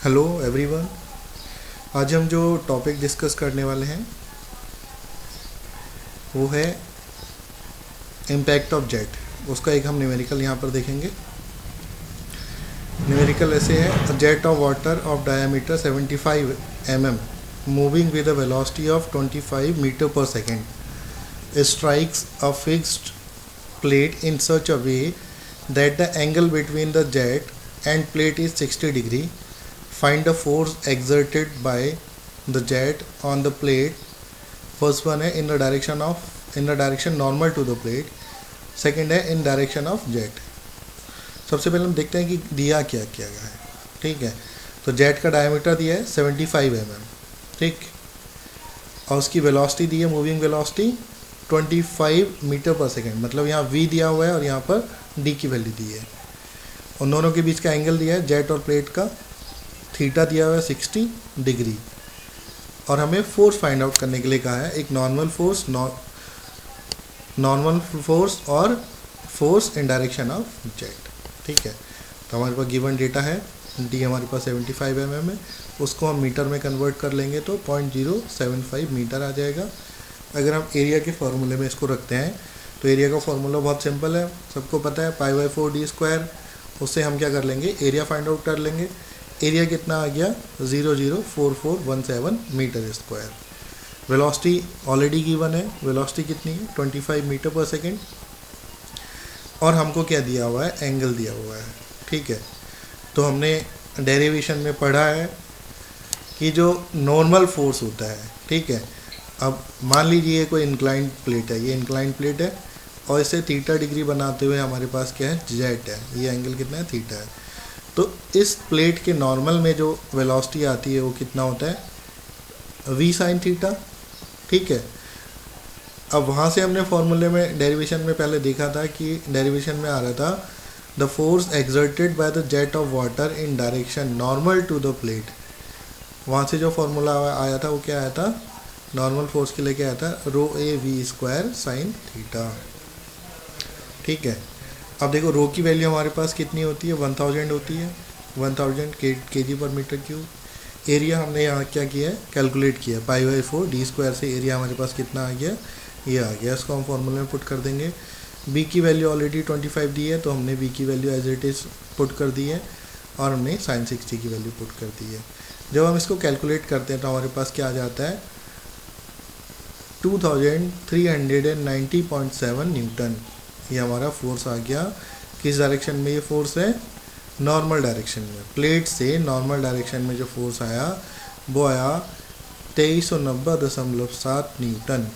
Hello everyone. आज हम जो टॉपिक डिस्कस करने वाले हैं वो है इम्पैक्ट ऑफ जेट। उसका एक हम न्यूमेरिकल यहाँ पर देखेंगे। न्यूमेरिकल ऐसे है, a jet of water of diameter 75 mm moving with a velocity of 25 metre per second strikes a fixed plate in such a way that the angle between the jet and plate is 60 degree. Find the force exerted by the jet on the plate. First one है in the direction normal to the plate. Second है in direction of jet. सबसे पहले हम देखते हैं कि दिया क्या गया है। ठीक है, तो जेट का डायमीटर दिया है 75 mm, ठीक, और उसकी वेलोसिटी दी है, moving velocity 25 metre per second, मतलब यहाँ v दिया हुआ है और यहाँ पर d की वैल्यू दी है। उन दोनों के बीच का एंगल दिया है जेट और प्लेट का, थीटा दिया हुआ है 60 डिग्री, और हमें फोर्स फाइंड आउट करने के लिए कहा है, एक नॉर्मल फोर्स और force in direction of jet. ठीक है, तो हमारे पास गिवन डेटा है, डी हमारे पास 75 mm है, उसको हम मीटर में कन्वर्ट कर लेंगे तो 0.075 मीटर आ जाएगा। अगर हम एरिया के फॉर्मूले में इसको रखते हैं तो एरिया का फॉर्मूला बहुत सिंपल है, सबको पता है, π/4d²। उससे हम क्या कर लेंगे, एरिया फाइंड आउट कर लेंगे। एरिया कितना आ गया, 0.04417 metre square. Velocity already given है, वेलोसिटी कितनी है, 25 मीटर पर सेकेंड, और हमको क्या दिया हुआ है, एंगल दिया हुआ है। ठीक है, तो हमने डेरिवेशन में पढ़ा है कि जो नॉर्मल फोर्स होता है, ठीक है, अब मान लीजिए कोई इंक्लाइंड प्लेट है, ये इंक्लाइंड प्लेट है और इसे थीटा डिग्री बनाते हुए हमारे पास क्या है, जेट है, ये एंगल कितना है, थीटा है। तो इस प्लेट के नॉर्मल में जो वेलोसिटी आती है वो कितना होता है, v sin थीटा। ठीक है, अब वहाँ से हमने फॉर्मूले में डेरिवेशन में पहले देखा था कि डेरिवेशन में आ रहा था the force exerted by the jet of water in direction normal to the plate. वहाँ से जो फॉर्मूला आया था वो क्या आया था, नॉर्मल फोर्स के लिए क्या आया था, ρ/v² sin थीटा। ठीक है, अब देखो रो की वैल्यू हमारे पास कितनी होती है, 1000 होती है, 1000 kg पर मीटर क्यूब। एरिया हमने यहाँ क्या किया है, कैलकुलेट किया, π/4d² से एरिया हमारे पास कितना आ गया, ये आ गया। इसको हम फॉर्मूले में पुट कर देंगे। b की वैल्यू ऑलरेडी 25 दी है, तो हमने b की value as it is put कर दी है, और हमने sin 60 की वैल्यू पुट कर दी है। जब हम इसको कैलकुलेट करते हैं तो हमारे पास क्या आ जाता है, 2390.7 न्यूटन। ये हमारा फोर्स आ गया। किस डायरेक्शन में ये फोर्स है, नॉर्मल डायरेक्शन में। प्लेट से नॉर्मल डायरेक्शन में जो फोर्स आया वो आया 2390.7 न्यूटन।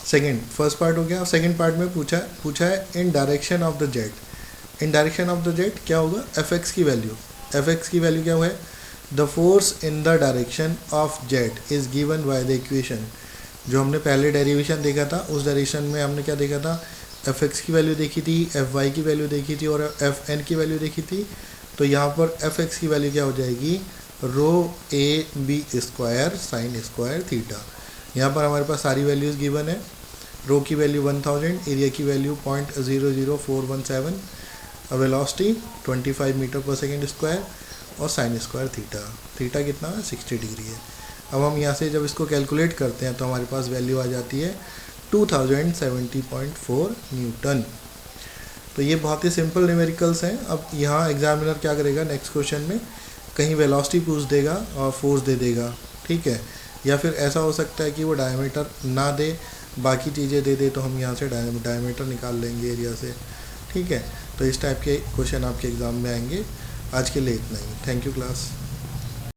सेकंड, फर्स्ट पार्ट हो गया। सेकंड पार्ट में पूछा है इन direction of the jet. In direction of the jet क्या होगा, fx की वैल्यू। fx की वैल्यू क्या है, the force in the direction of jet is given by the equation. जो हमने पहले डेरिवेशन देखा था उस डेरिवेशन में हमने क्या देखा था, fx की वैल्यू देखी थी, fy की वैल्यू देखी थी और fn की वैल्यू देखी थी। तो यहाँ पर fx की वैल्यू क्या हो जाएगी, ρ/a/b² sin² थीटा। यहाँ पर हमारे पास सारी वैल्यूज़ गिवन है। रो की वैल्यू 1000, एरिया की value 0.00417, velocity 25 metre per second square, और sin² थीटा। थीटा कितना है, 60 डिग्री है। अब हम यहाँ से जब इसको कैलकुलेट करते हैं तो हमारे पास वैल्यू आ जाती है 2070.4 न्यूटन। तो ये बहुत ही सिंपल न्यूमेरिकल्स हैं। अब यहाँ एग्जामिनर क्या करेगा, नेक्स्ट क्वेश्चन में कहीं वेलोसिटी पूछ देगा और फोर्स दे देगा, ठीक है, या फिर ऐसा हो सकता है कि वो डायमीटर ना दे, बाकी चीज़ें दे दे, तो हम यहाँ से डायमीटर निकाल लेंगे एरिया से। ठीक है, तो इस टाइप के क्वेश्चन आपके एग्ज़ाम में आएंगे। आज के लिए इतना ही, थैंक यू क्लास।